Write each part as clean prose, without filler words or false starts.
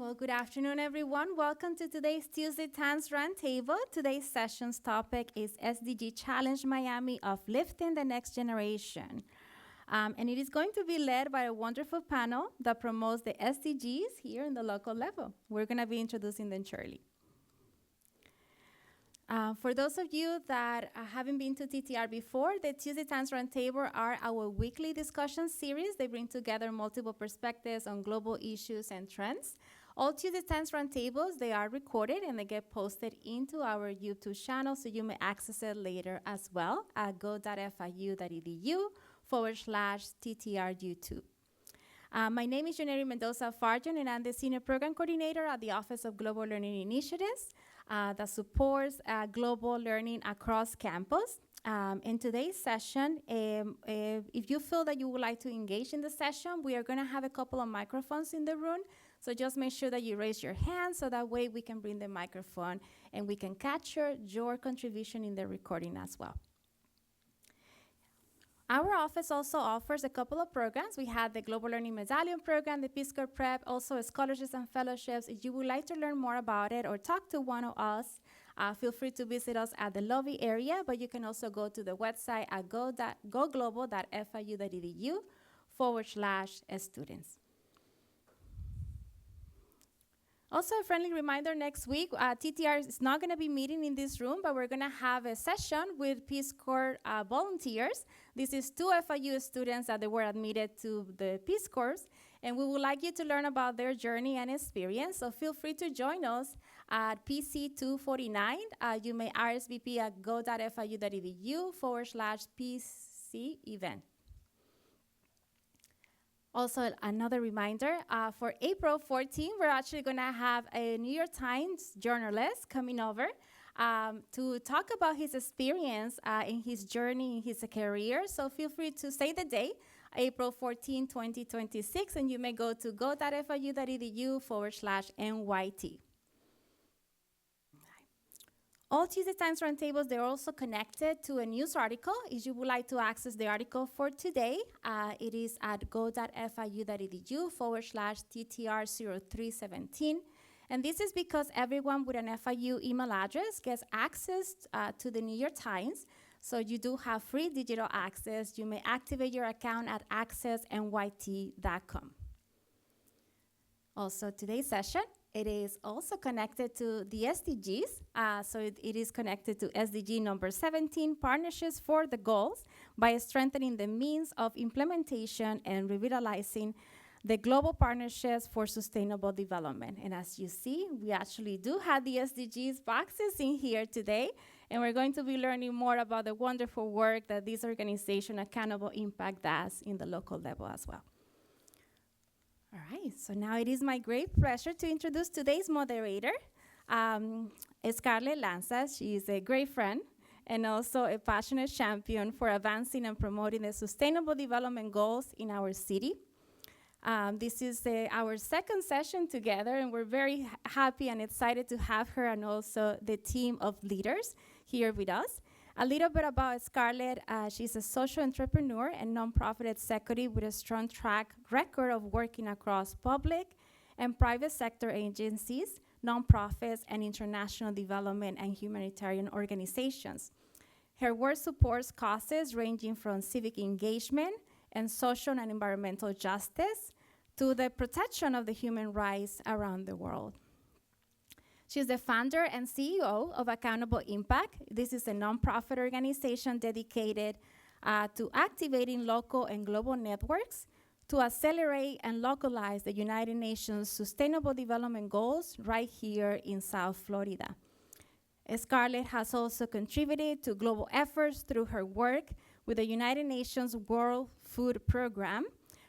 Well, good afternoon, everyone. Welcome to today's Tuesday Times Roundtable. Today's session's topic is SDG Challenge Miami, Uplifting the Next Generation. And it is going to be led by a wonderful panel that promotes the SDGs here in the local level. We're going to be introducing them shortly. For those of you that haven't been to TTR before, the Tuesday Times Roundtable are our weekly discussion series. They bring together multiple perspectives on global issues and trends. All Tuesday Times Roundtables, they are recorded and they get posted into our YouTube channel, so you may access it later as well at go.fiu.edu/TTR YouTube. My name is Juneri Mendoza Farjan, and I'm the Senior Program Coordinator at the Office of Global Learning Initiatives that supports global learning across campus. In today's session, if you feel that you would like to engage in the session, we are going to have a couple of microphones in the room. So just make sure that you raise your hand so that way we can bring the microphone and we can capture your contribution in the recording as well. Our office also offers a couple of programs. We have the Global Learning Medallion Program, the Peace Corps Prep, also scholarships and fellowships. If you would like to learn more about it or talk to one of us, feel free to visit us at the lobby area, but you can also go to the website at go.global.fiu.edu/students. Also, a friendly reminder, next week, TTR is not going to be meeting in this room, but we're going to have a session with Peace Corps volunteers. This is 2 FIU students that they were admitted to the Peace Corps, and we would like you to learn about their journey and experience, so feel free to join us at PC 249. You may RSVP at go.fiu.edu/PC event. Also, another reminder, for April 14, we're actually going to have a New York Times journalist coming over to talk about his experience in his journey, in his career. So feel free to say the day, April 14, 2026, and you may go to go.fiu.edu/NYT. All Tuesday Times Roundtables, they're also connected to a news article. If you would like to access the article for today, it is at go.fiu.edu/TTR0317. And this is because everyone with an FIU email address gets access to the New York Times. So you do have free digital access. You may activate your account at accessnyt.com. Also, today's session, it is also connected to the SDGs. So it is connected to SDG number 17, Partnerships for the Goals, by strengthening the means of implementation and revitalizing the global partnerships for sustainable development. And as you see, we actually do have the SDGs boxes in here today, and we're going to be learning more about the wonderful work that this organization, Accountable Impact, does in the local level as well. All right, so now it is my great pleasure to introduce today's moderator, Scarlett Lanzas. She is a great friend and also a passionate champion for advancing and promoting the sustainable development goals in our city. This is our second session together, and we're very happy and excited to have her and also the team of leaders here with us. A little bit about Scarlett. She's a social entrepreneur and nonprofit executive with a strong track record of working across public and private sector agencies, nonprofits, and international development and humanitarian organizations. Her work supports causes ranging from civic engagement and social and environmental justice to the protection of the human rights around the world. She's the founder and CEO of Accountable Impact. This is a nonprofit organization dedicated to activating local and global networks to accelerate and localize the United Nations Sustainable Development Goals right here in South Florida. Scarlett has also contributed to global efforts through her work with the United Nations World Food Program,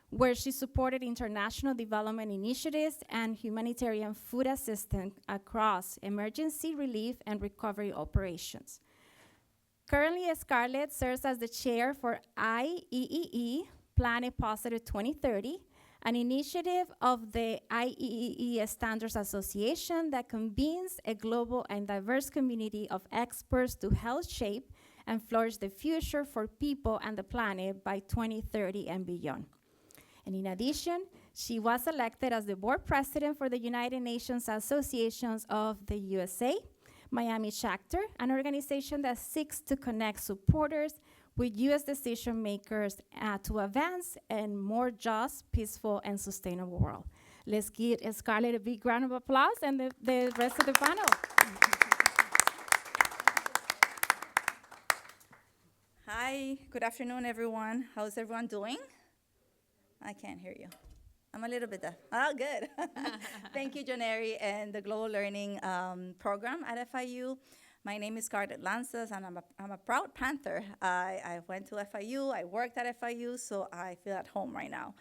where she supported international development initiatives and humanitarian food assistance across emergency relief and recovery operations. Currently, Scarlett serves as the chair for IEEE Planet Positive 2030, an initiative of the IEEE Standards Association that convenes a global and diverse community of experts to help shape and flourish the future for people and the planet by 2030 and beyond. And in addition, She was elected as the board president for the United Nations Associations of the USA, Miami chapter, an organization that seeks to connect supporters with U.S. decision makers to advance a more just, peaceful, and sustainable world. Let's give Scarlett a big round of applause and the rest of the panel. Hi, good afternoon, everyone. How's everyone doing? I can't hear you. I'm a little bit deaf. Oh, good. Thank you, Joneri, and the Global Learning Program at FIU. My name is Scarlett Lanzas, and I'm a proud Panther. I went to FIU, I worked at FIU, so I feel at home right now.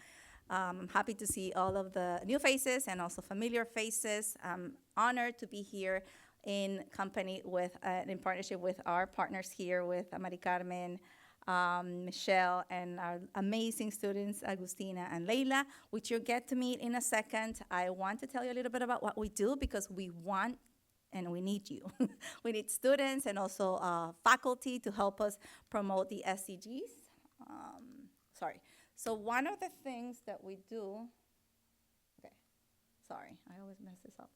I'm happy to see all of the new faces and also familiar faces. I'm honored to be here in company with, in partnership with our partners here, with Mari Carmen, Michelle, and our amazing students, Agustina and Leila, which you'll get to meet in a second. I want to tell you a little bit about what we do because we want and we need you. We need students and also faculty to help us promote the SDGs. So one of the things that we do, I always mess this up,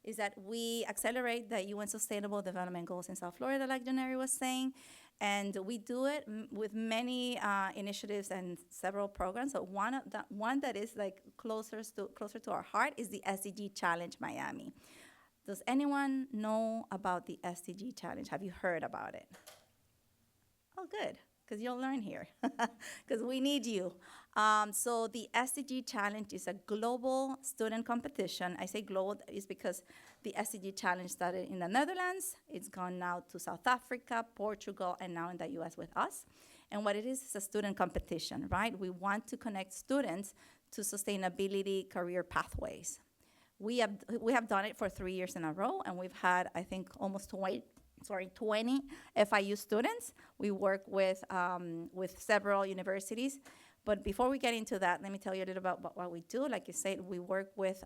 is that we accelerate the UN Sustainable Development Goals in South Florida, like Joneri was saying, and we do it with many initiatives and several programs. So one that is like closer to our heart is the SDG Challenge Miami. Does anyone know about the SDG Challenge? Have you heard about it? Oh, good, because you'll learn here, because we need you. So the SDG Challenge is a global student competition. I say global is because the SDG Challenge started in the Netherlands. It's gone now to South Africa, Portugal, and now in the US with us. And what it is a student competition, right? We want to connect students to sustainability career pathways. We have done it for 3 years in a row, and we've had, I think, almost 20 FIU students. We work with several universities. But before we get into that, let me tell you a little about what we do. Like you said, we work with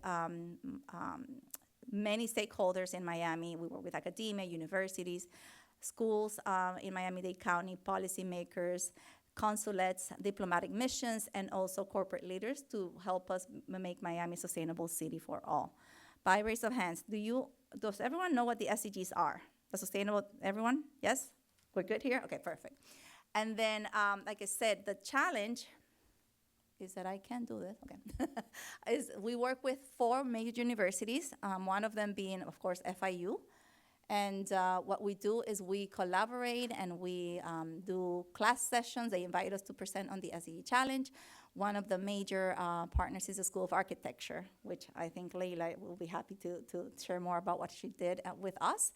many stakeholders in Miami. We work with academia, universities, schools in Miami-Dade County, policymakers, consulates, diplomatic missions, and also corporate leaders to help us make Miami a sustainable city for all. By raise of hands, does everyone know what the SDGs are? The sustainable, everyone? Yes? We're good here? Okay, perfect. And then, like I said, the challenge is that I can't do this, okay. We work with 4 major universities, one of them being, of course, FIU. And what we do is we collaborate and we do class sessions. They invite us to present on the SDG Challenge. One of the major partners is the School of Architecture, which I think Leila will be happy to share more about what she did with us.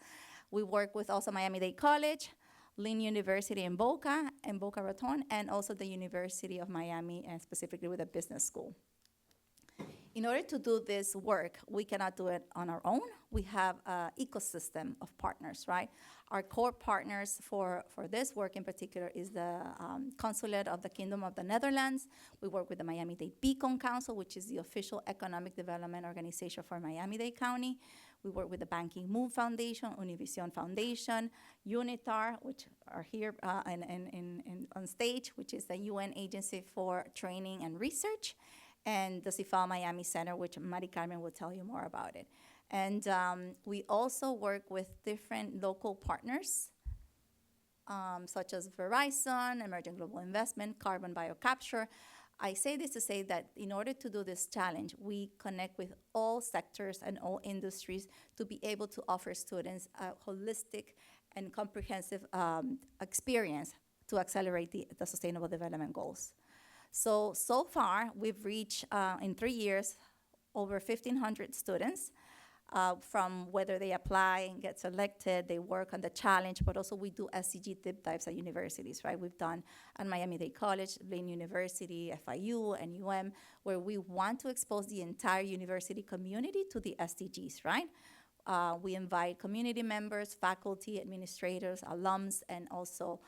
We work with also Miami-Dade College, Lynn University in Boca Raton, and also the University of Miami, and specifically with a business school. In order to do this work, we cannot do it on our own. We have an ecosystem of partners, right? Our core partners for this work in particular is the Consulate of the Kingdom of the Netherlands. We work with the Miami-Dade Beacon Council, which is the official economic development organization for Miami-Dade County. We work with the Ban Ki-moon Foundation, Univision Foundation, UNITAR, which are here on stage, which is the UN Agency for Training and Research, and the CIFAL Miami Center, which Mari Carmen will tell you more about it. And we also work with different local partners, such as Verizon, Emerging Global Investment, Carbon Biocapture. I say this to say that in order to do this challenge, we connect with all sectors and all industries to be able to offer students a holistic and comprehensive experience to accelerate the Sustainable Development Goals. So far, we've reached, in 3 years, over 1,500 students, from whether they apply and get selected, they work on the challenge, but also we do SDG deep dives at universities, right? We've done at Miami-Dade College, Lynn University, FIU, and UM, where we want to expose the entire university community to the SDGs, right? We invite community members, faculty, administrators, alums, and also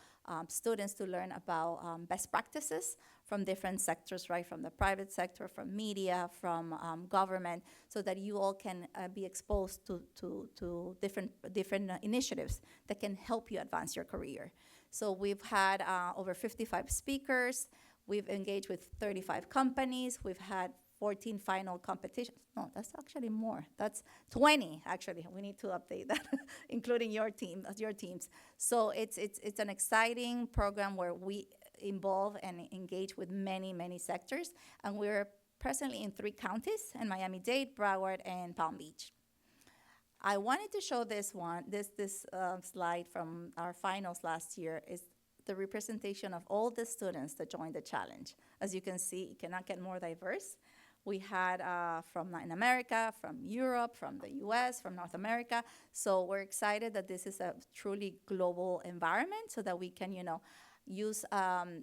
students to learn about best practices from different sectors, right? From the private sector, from media, from government, so that you all can be exposed to different initiatives that can help you advance your career. So we've had over 55 speakers. We've engaged with 35 companies. We've had 14 final competitions. No, that's actually more. That's 20, actually. We need to update that, including your teams. So it's an exciting program where we involve and engage with many, many sectors. And we're presently in 3 counties, in Miami-Dade, Broward, and Palm Beach. I wanted to show this slide from our finals last year. Is the representation of all the students that joined the challenge. As you can see, it cannot get more diverse. We had from Latin America, from Europe, from the US, from North America. So we're excited that this is a truly global environment so that we can, use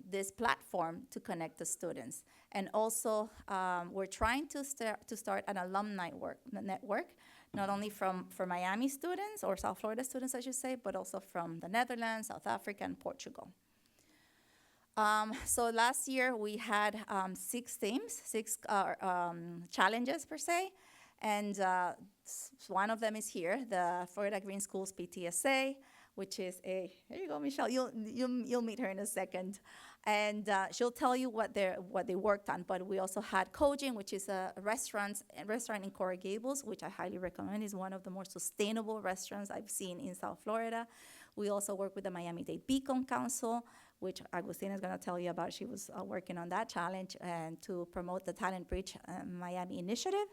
this platform to connect the students. And also, we're trying to start an alumni network, not only for Miami students, or South Florida students, I should say, but also from the Netherlands, South Africa, and Portugal. So last year, we had 6 themes, 6 challenges per se, and one of them is here, the Florida Green Schools PTSA, which is here you go, Michelle, you'll meet her in a second. And she'll tell you what they worked on. But we also had Coging, which is a restaurant in Coral Gables, which I highly recommend. Is one of the more sustainable restaurants I've seen in South Florida. We also work with the Miami-Dade Beacon Council, which Agustina is going to tell you about. She was working on that challenge and to promote the Talent Bridge Miami initiative.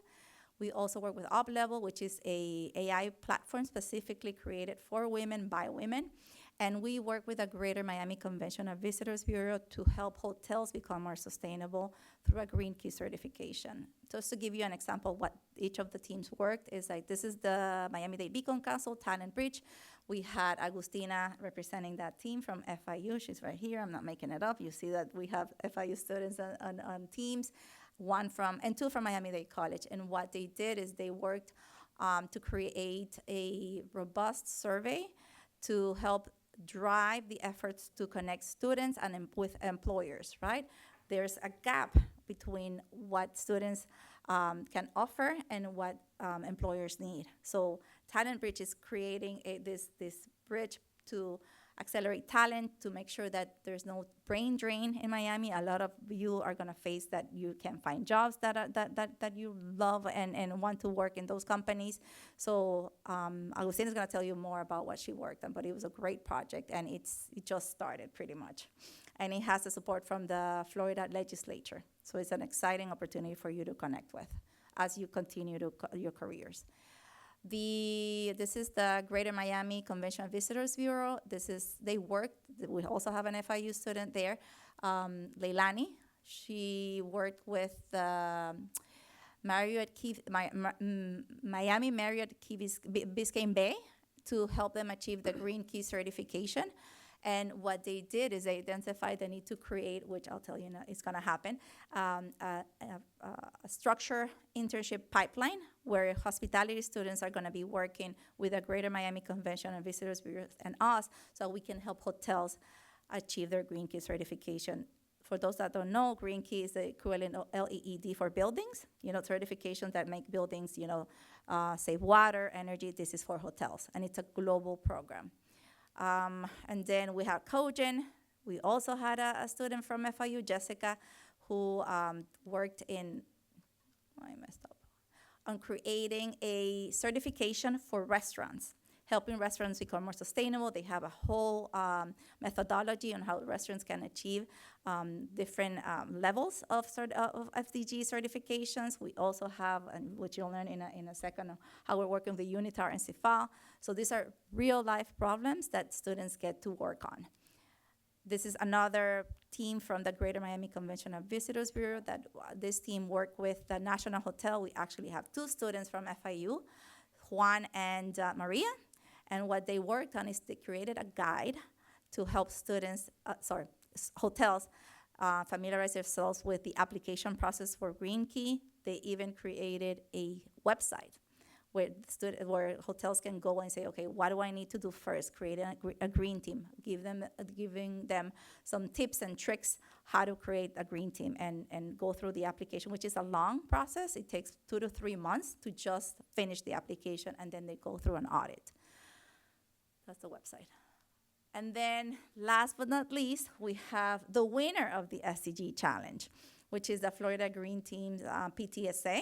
We also work with Uplevel, which is a AI platform specifically created for women by women. And we work with the Greater Miami Convention and Visitors Bureau to help hotels become more sustainable through a Green Key certification. Just to give you an example what each of the teams worked is like, this is the Miami-Dade Beacon Council, Talent Bridge. We had Agustina representing that team from FIU. She's right here. I'm not making it up. You see that we have FIU students on teams, 2 from Miami-Dade College. And what they did is they worked to create a robust survey to help drive the efforts to connect students and with employers, right? There's a gap between what students can offer and what employers need. So Talent Bridge is creating this bridge to accelerate talent, to make sure that there's no brain drain in Miami. A lot of you are gonna face that you can't find jobs that you love and want to work in those companies. So Agustina is gonna tell you more about what she worked on, but it was a great project and it just started pretty much. And it has the support from the Florida legislature. So it's an exciting opportunity for you to connect with as you continue your careers. This is the Greater Miami Convention and Visitors Bureau. We also have an FIU student there, Leilani. She worked with Miami Marriott Key Biscayne Bay to help them achieve the Green Key certification. And what they did is they identified the need to create, which I'll tell you now is going to happen, a structure internship pipeline where hospitality students are going to be working with the Greater Miami Convention and Visitors Bureau and us so we can help hotels achieve their Green Key certification. For those that don't know, Green Key is the equivalent of LEED for buildings, certifications that make buildings, save water, energy. This is for hotels, and it's a global program. And then we have Cogent. We also had a student from FIU, Jessica, who worked on creating a certification for restaurants, helping restaurants become more sustainable. They have a whole methodology on how restaurants can achieve different levels of SDG certifications. We also have, and which you'll learn in a second, how we're working with the UNITAR and CIFAL. So these are real-life problems that students get to work on. This is another team from the Greater Miami Convention and Visitors Bureau that this team worked with the National Hotel. We actually have 2 students from FIU, Juan and Maria. And what they worked on is they created a guide to help hotels familiarize themselves with the application process for Green Key. They even created a website where hotels can go and say, okay, what do I need to do first? Create a green team, giving them some tips and tricks how to create a green team and go through the application, which is a long process. It takes 2 to 3 months to just finish the application, and then they go through an audit. That's the website. And then last but not least, we have the winner of the SDG Challenge. which is the Florida Green Team's PTSA.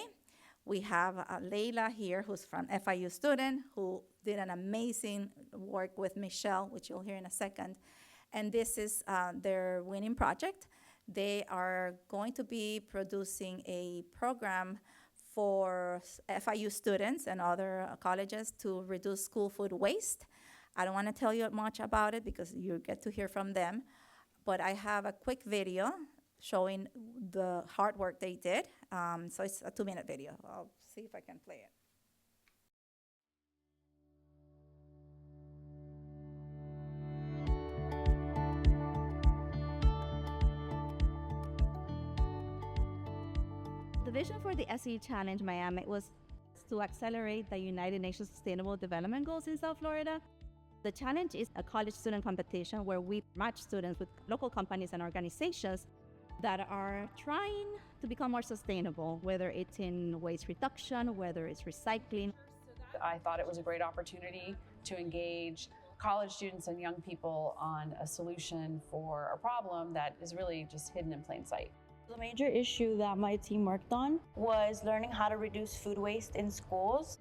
We have Leila here, who's from FIU student, who did an amazing work with Michelle, which you'll hear in a second. And this is their winning project. They are going to be producing a program for FIU students and other colleges to reduce school food waste. I don't want to tell you much about it because you get to hear from them, but I have a quick video showing the hard work they did. So it's a 2-minute video. I'll see if I can play it. The vision for the SDG Challenge Miami was to accelerate the United Nations Sustainable Development Goals in South Florida. The challenge is a college student competition where we match students with local companies and organizations that are trying to become more sustainable, whether it's in waste reduction, whether it's recycling. I thought it was a great opportunity to engage college students and young people on a solution for a problem that is really just hidden in plain sight. The major issue that my team worked on was learning how to reduce food waste in schools.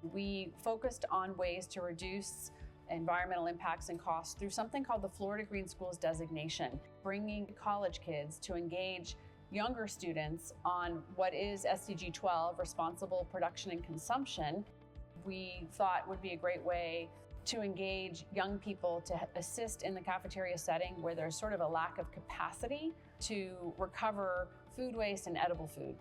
We focused on ways to reduce environmental impacts and costs through something called the Florida Green Schools designation, bringing college kids to engage younger students on what is SDG 12, responsible production and consumption. We thought would be a great way to engage young people to assist in the cafeteria setting where there's sort of a lack of capacity to recover food waste and edible food.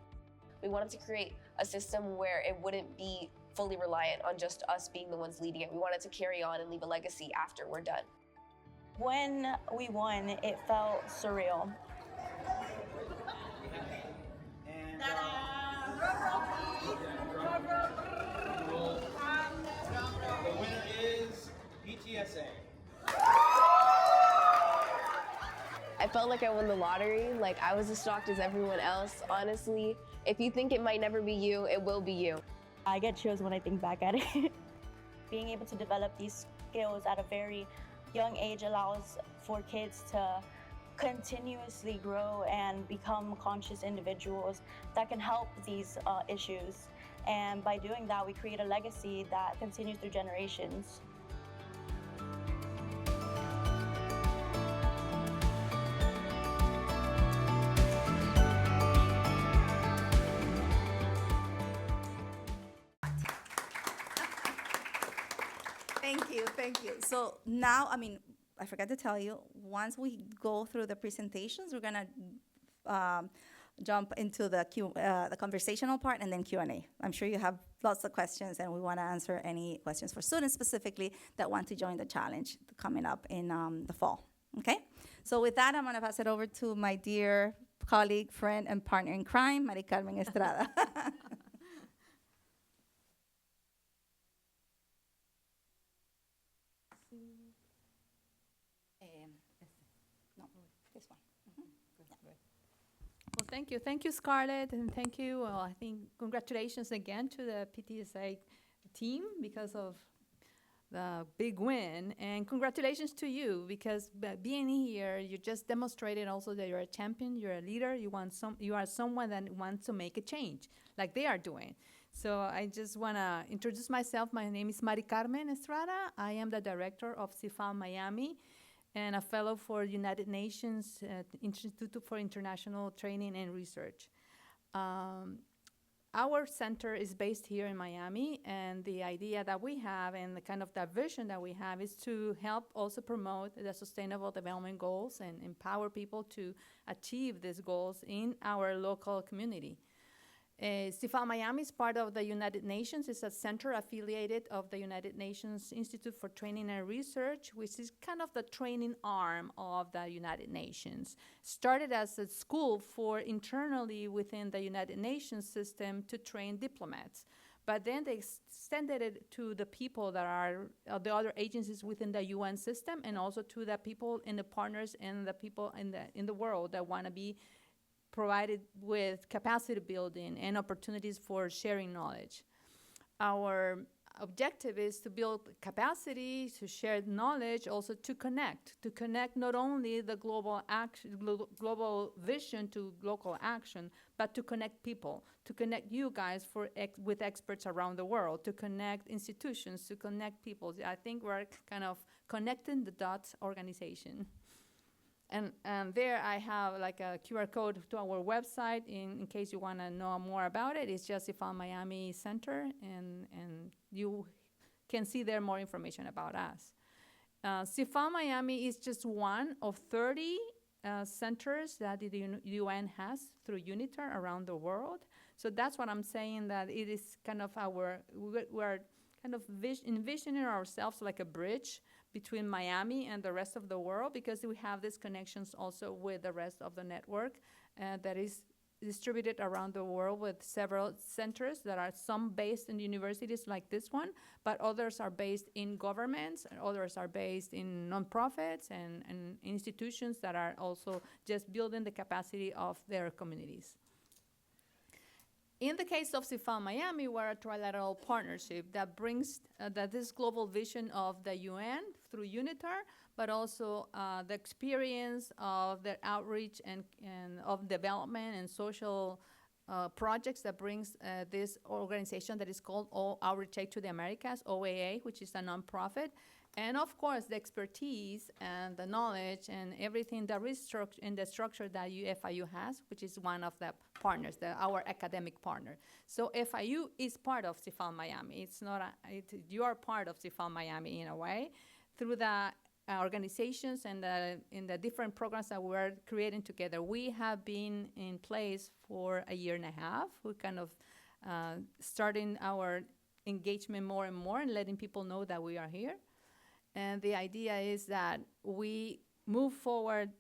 We wanted to create a system where it wouldn't be fully reliant on just us being the ones leading it. We wanted to carry on and leave a legacy after we're done. When we won, it felt surreal. And the winner is PTSA. I felt like I won the lottery. Like, I was as shocked as everyone else. Honestly, if you think it might never be you, it will be you. I get chills when I think back at it. Being able to develop these skills at a very young age allows for kids to continuously grow and become conscious individuals that can help these issues. And by doing that, we create a legacy that continues through generations. Thank you. So now, I forgot to tell you, once we go through the presentations, we're gonna jump into the conversational part and then Q&A. I'm sure you have lots of questions and we wanna answer any questions for students specifically that want to join the challenge coming up in the fall, okay? So with that, I'm gonna pass it over to my dear colleague, friend, and partner in crime, Mari Carmen Estrada. Well, thank you. Thank you, Scarlett, and thank you. Well, I think congratulations again to the PTSA team because of the big win, and congratulations to you because being here, you just demonstrated also that you're a champion, you're a leader, you are someone that wants to make a change, like they are doing. So I just want to introduce myself. My name is Mari Carmen Estrada. I am the director of CIFAL Miami and a fellow for United Nations Institute for International Training and Research. Our center is based here in Miami, and the idea that we have and the kind of that vision that we have is to help also promote the Sustainable Development Goals and empower people to achieve these goals in our local community. CIFAL Miami is part of the United Nations. It's a center affiliated of the United Nations Institute for Training and Research, which is kind of the training arm of the United Nations. Started as a school for internally within the United Nations system to train diplomats. But then they extended it to the people that are the other agencies within the UN system, and also to the people and the partners and the people in the world that want to be provided with capacity building and opportunities for sharing knowledge. Our objective is to build capacity, to share knowledge, also to connect not only the global action, global vision to local action, but to connect people, to connect you guys with experts around the world, to connect institutions, to connect people. I think we're kind of connecting the dots organization. And there I have like a QR code to our website in case you want to know more about it. It's just CIFAL Miami Center, and you can see there more information about us. CIFAL Miami is just one of 30 centers that the UN has through UNITAR around the world. So that's what I'm saying, that it is kind of we're kind of envisioning ourselves like a bridge between Miami and the rest of the world, because we have these connections also with the rest of the network that is distributed around the world with several centers that are some based in universities like this one, but others are based in governments, and others are based in nonprofits and institutions that are also just building the capacity of their communities. In the case of CIFAL Miami, we're a trilateral partnership that brings this global vision of the UN through UNITAR, but also the experience of the outreach and of development and social projects that brings this organization that is called Outreach Aid to the Americas, OAA, which is a nonprofit. And of course, the expertise and the knowledge and everything that is in the structure that FIU has, which is one of the partners, our academic partner. So FIU is part of CIFAL Miami. It's not you are part of CIFAL Miami in a way through the organizations and in the different programs that we're creating together. We have been in place for a year and a half. We're kind of starting our engagement more and more and letting people know that we are here. And the idea is that we move forward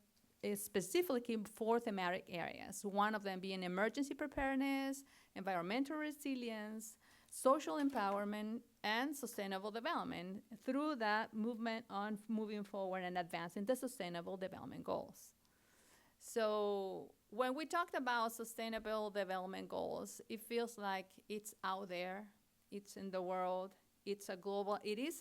specifically in 4 thematic areas, one of them being emergency preparedness, environmental resilience, social empowerment, and sustainable development through that movement on moving forward and advancing the sustainable development goals. So when we talked about sustainable development goals, it feels like it's out there, it's in the world, it is a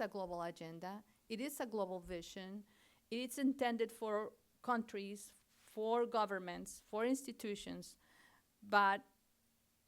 global agenda. It is a global vision. It's intended for countries, for governments, for institutions, but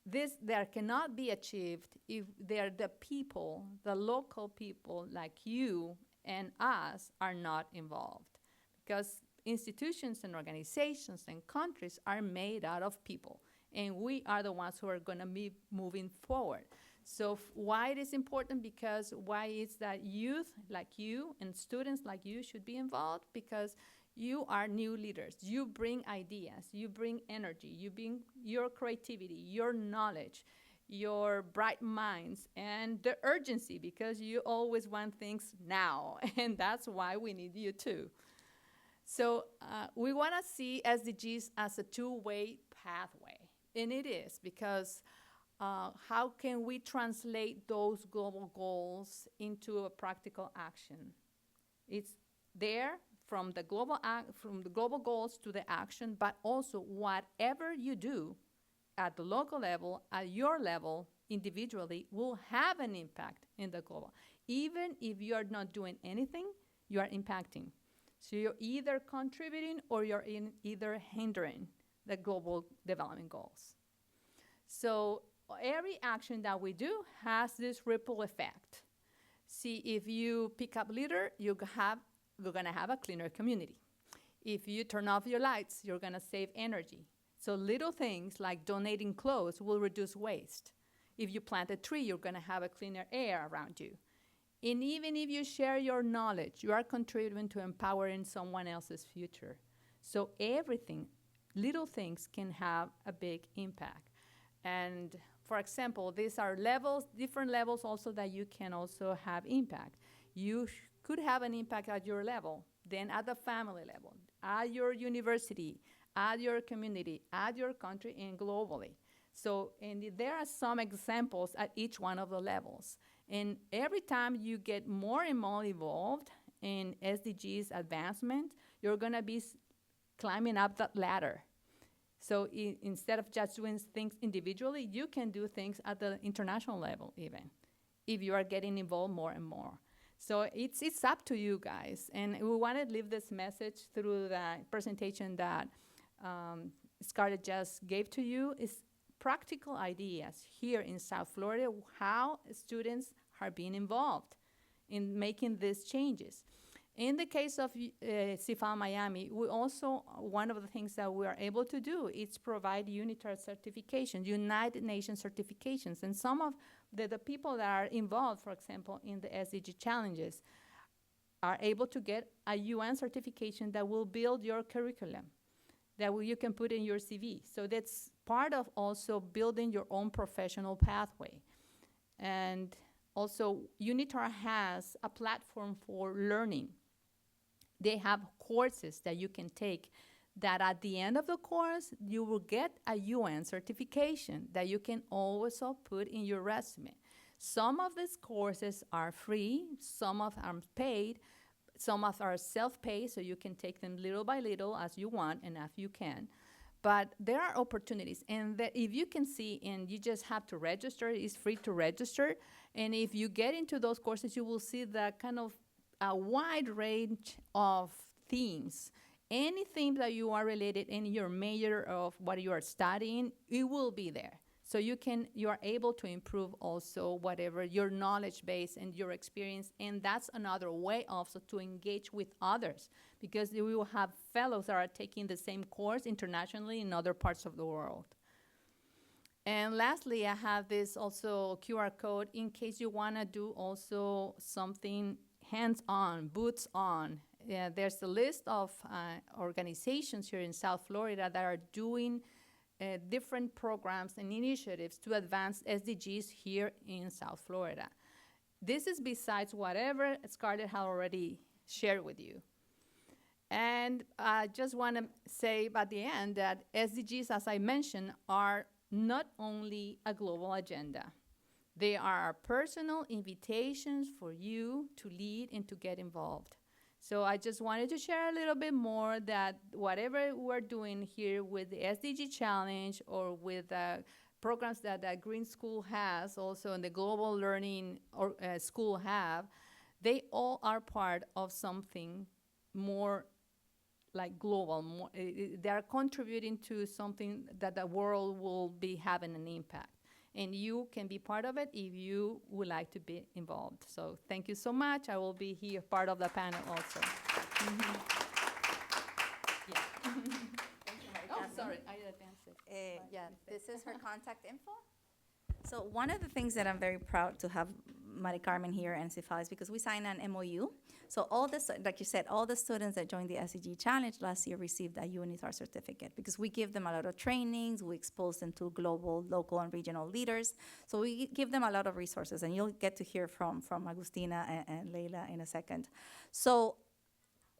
there cannot be achieved if the people, the local people like you and us are not involved. Because institutions and organizations and countries are made out of people, and we are the ones who are going to be moving forward. So why it is important? Because why is that youth like you and students like you should be involved? Because you are new leaders. You bring ideas. You bring energy. You bring your creativity, your knowledge, your bright minds, and the urgency, because you always want things now, and that's why we need you too. So we want to see SDGs as a two-way pathway, and it is, because how can we translate those global goals into a practical action? It's there from the global goals to the action, but also whatever you do at the local level, at your level, individually, will have an impact in the global. Even if you are not doing anything, you are impacting. So you're either contributing or you're either hindering the global development goals. So every action that we do has this ripple effect. See, if you pick up litter, you're gonna have a cleaner community. If you turn off your lights, you're gonna save energy. So little things like donating clothes will reduce waste. If you plant a tree, you're gonna have a cleaner air around you. And even if you share your knowledge, you are contributing to empowering someone else's future. So everything, little things can have a big impact. And for example, these are levels, different levels also that you can also have impact. You could have an impact at your level, then at the family level, at your university, at your community, at your country, and globally. So, and there are some examples at each one of the levels. And every time you get more and more involved in SDGs advancement, you're gonna be climbing up that ladder. So instead of just doing things individually, you can do things at the international level even. if you are getting involved more and more. So it's up to you guys. And we want to leave this message through the presentation that Scarlett just gave to you, is practical ideas here in South Florida, how students are being involved in making these changes. In the case of CIFAL Miami, we also, one of the things that we are able to do is provide UNITAR certifications, United Nations certifications. And some of the people that are involved, for example, in the SDG challenges, are able to get a UN certification that will build your curriculum, that you can put in your CV. So that's part of also building your own professional pathway. And also, UNITAR has a platform for learning. They have courses that you can take that at the end of the course, you will get a UN certification that you can also put in your resume. Some of these courses are free, some of them are paid, some of them are self-pay, so you can take them little by little as you want and as you can. But there are opportunities, and if you can see, and you just have to register, it's free to register, and if you get into those courses, you will see the kind of a wide range of themes. Anything that you are related in your major of what you are studying, it will be there. So you are able to improve also whatever your knowledge base and your experience, and that's another way also to engage with others, because we will have fellows that are taking the same course internationally in other parts of the world. And lastly, I have this also QR code in case you want to do also something hands-on, boots on. There's a list of organizations here in South Florida that are doing different programs and initiatives to advance SDGs here in South Florida. This is besides whatever Scarlett had already shared with you. And I just want to say at the end that SDGs, as I mentioned, are not only a global agenda. They are personal invitations for you to lead and to get involved. So I just wanted to share a little bit more that whatever we're doing here with the SDG Challenge or with the programs that the Green School has also and the Global Learning School have, they all are part of something more like global. They are contributing to something that the world will be having an impact. And you can be part of it if you would like to be involved. So thank you so much. I will be here part of the panel also. Yeah. Oh, sorry, I advanced it. Yeah, this is her contact info. So one of the things that I'm very proud to have Mari Carmen here and CIFAL is because we signed an MOU. So all this, like you said, all the students that joined the SDG Challenge last year received a UNITAR certificate because we give them a lot of trainings, we expose them to global, local, and regional leaders. So we give them a lot of resources, and you'll get to hear from Agustina and Leila in a second. So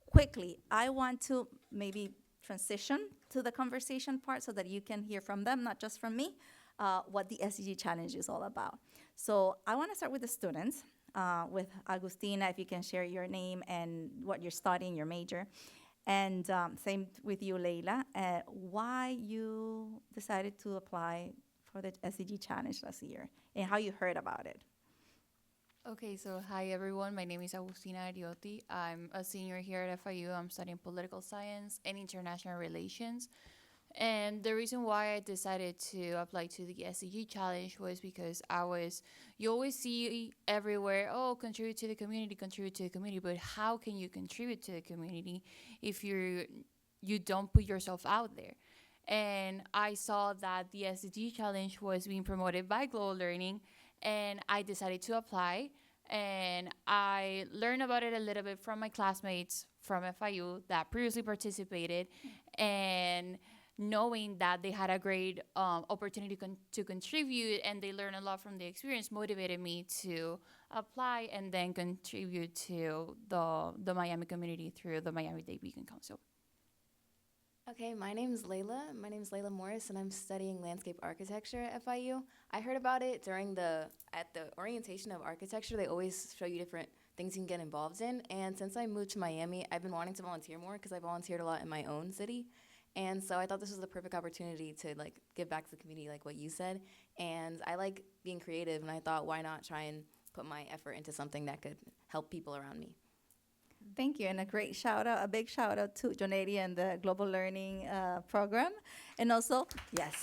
quickly, I want to maybe transition to the conversation part so that you can hear from them, not just from me, what the SDG Challenge is all about. So I want to start with the students, with Agustina, if you can share your name and what you're studying, your major. And same with you, Leila, why you decided to apply for the SDG Challenge last year and how you heard about it. Okay, so hi everyone. My name is Agustina Ariotti. I'm a senior here at FIU. I'm studying political science and international relations. And the reason why I decided to apply to the SDG Challenge was because you always see everywhere, oh, contribute to the community, but how can you contribute to the community if you don't put yourself out there? And I saw that the SDG Challenge was being promoted by Global Learning, and I decided to apply. And I learned about it a little bit from my classmates from FIU that previously participated, and knowing that they had a great opportunity to contribute and they learned a lot from the experience motivated me to apply and then contribute to the Miami community through the Miami-Dade Beacon Council. Okay, my name is Layla. My name is Layla Morris, and I'm studying landscape architecture at FIU. I heard about it at the orientation of architecture. They always show you different things you can get involved in. And since I moved to Miami, I've been wanting to volunteer more because I volunteered a lot in my own city. And so I thought this was the perfect opportunity to give back to the community like what you said. And I like being creative, and I thought, why not try and put my effort into something that could help people around me. Thank you, and a great shout out, a big shout out to Jonady and the Global Learning Program, and also, yes,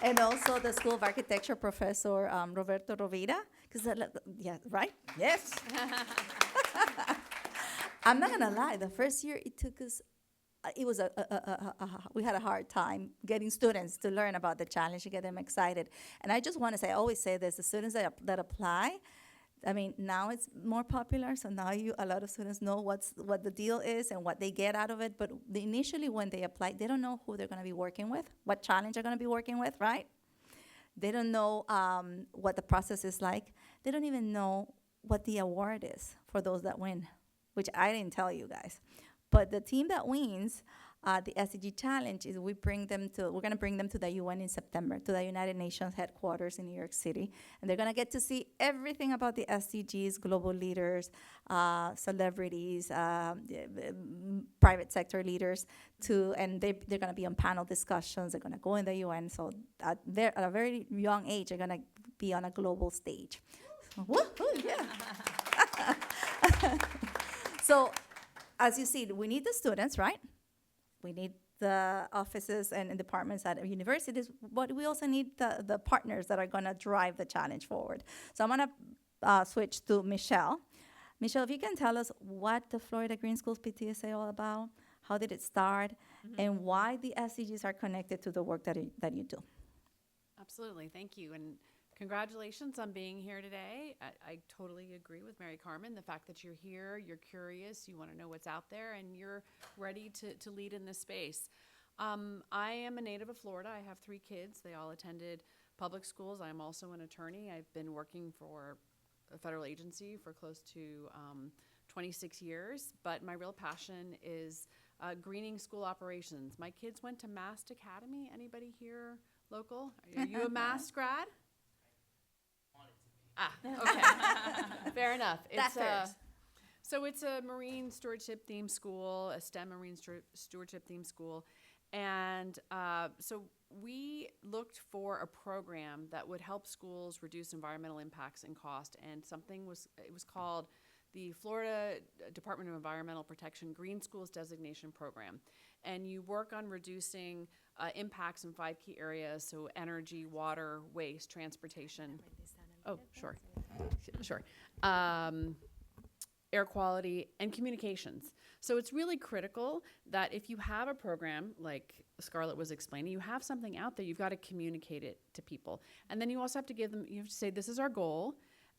and also the School of Architecture professor, Roberto Rovira, because, yeah, right? Yes. I'm not gonna lie, the first year it took us, it was we had a hard time getting students to learn about the challenge, to get them excited. And I just wanna say, I always say this, the students that apply, I mean, now it's more popular, so now a lot of students know what the deal is and what they get out of it. But initially, when they apply, they don't know who they're going to be working with, what challenge they're going to be working with, right? They don't know what the process is like. They don't even know what the award is for those that win, which I didn't tell you guys. But the team that wins the SDG Challenge is we're going to bring them to the UN in September, to the United Nations headquarters in New York City. And they're going to get to see everything about the SDGs, global leaders, celebrities, private sector leaders, and they're going to be on panel discussions. They're going to go in the UN. So they're at a very young age, they're going to be on a global stage. Woohoo, yeah. So as you see, we need the students, right? We need the offices and departments at universities, but we also need the partners that are going to drive the challenge forward. So I'm going to switch to Michelle. Michelle, if you can tell us what the Florida Green Schools PTSA is all about, how did it start, and why the SDGs are connected to the work that you do. Absolutely, thank you. And congratulations on being here today. I totally agree with Mary Carmen. The fact that you're here, you're curious, you want to know what's out there, and you're ready to lead in this space. I am a native of Florida. I have 3 kids. They all attended public schools. I'm also an attorney. I've been working for a federal agency for close to 26 years, but my real passion is greening school operations. My kids went to Mast Academy. Anybody here local? Are you a Mast grad? Okay. Fair enough. So it's a marine stewardship themed school, a STEM marine stewardship themed school. And so we looked for a program that would help schools reduce environmental impacts and cost. And it was called the Florida Department of Environmental Protection Green Schools Designation Program. And you work on reducing impacts in 5 key areas, so energy, water, waste, transportation. Oh, sure. Air quality and communications. So it's really critical that if you have a program, like Scarlett was explaining, you have something out there, you've got to communicate it to people. And then you also have to you have to say, this is our goal,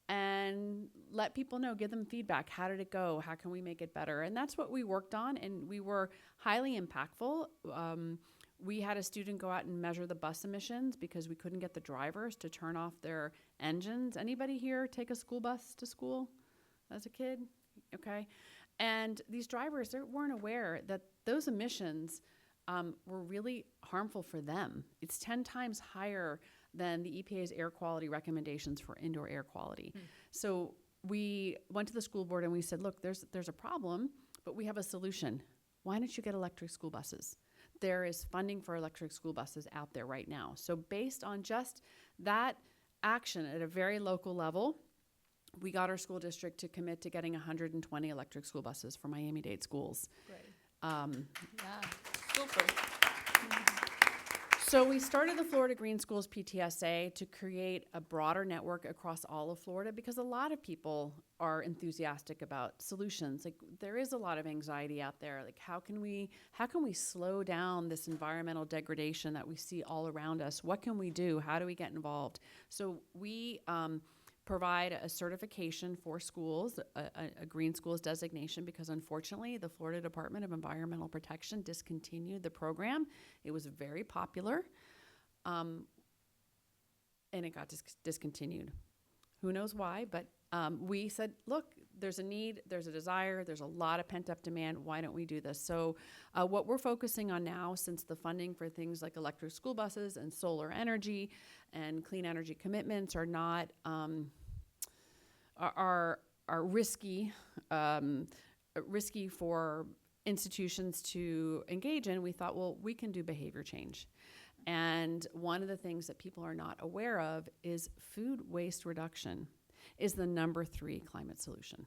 and let people know, give them feedback. How did it go? How can we make it better? And that's what we worked on, and we were highly impactful. We had a student go out and measure the bus emissions because we couldn't get the drivers to turn off their engines. Anybody here take a school bus to school as a kid? Okay. And these drivers, they weren't aware that those emissions were really harmful for them. It's 10 times higher than the EPA's air quality recommendations for indoor air quality. So we went to the school board and we said, look, there's a problem, but we have a solution. Why don't you get electric school buses? There is funding for electric school buses out there right now. So based on just that action at a very local level, we got our school district to commit to getting 120 electric school buses for Miami-Dade schools. Great. Yeah, super. So we started the Florida Green Schools PTSA to create a broader network across all of Florida because a lot of people are enthusiastic about solutions. Like there is a lot of anxiety out there. Like how can we slow down this environmental degradation that we see all around us? What can we do? How do we get involved? So we provide a certification for schools, a green schools designation, because unfortunately the Florida Department of Environmental Protection discontinued the program. It was very popular, and it got discontinued. Who knows why, but we said, look, there's a need, there's a desire, there's a lot of pent-up demand. Why don't we do this? So what we're focusing on now, since the funding for things like electric school buses and solar energy and clean energy commitments are not are risky for institutions to engage in, we thought, well, we can do behavior change. And one of the things that people are not aware of is food waste reduction is the number 3 climate solution.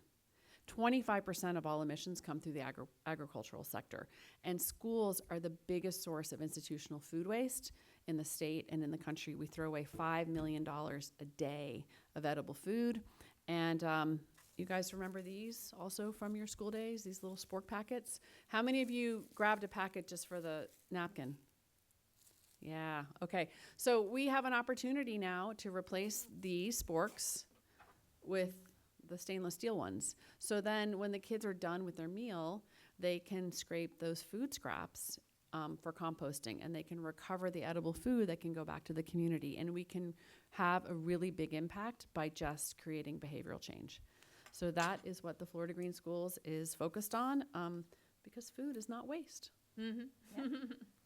25% of all emissions come through the agricultural sector, and schools are the biggest source of institutional food waste in the state and in the country. We throw away $5 million a day of edible food, and you guys remember these also from your school days, these little spork packets? How many of you grabbed a packet just for the napkin? Yeah, okay. So we have an opportunity now to replace these sporks with the stainless steel ones. So then when the kids are done with their meal, they can scrape those food scraps for composting, and they can recover the edible food that can go back to the community. And we can have a really big impact by just creating behavioral change. So that is what the Florida Green Schools is focused on, because food is not waste. Yeah.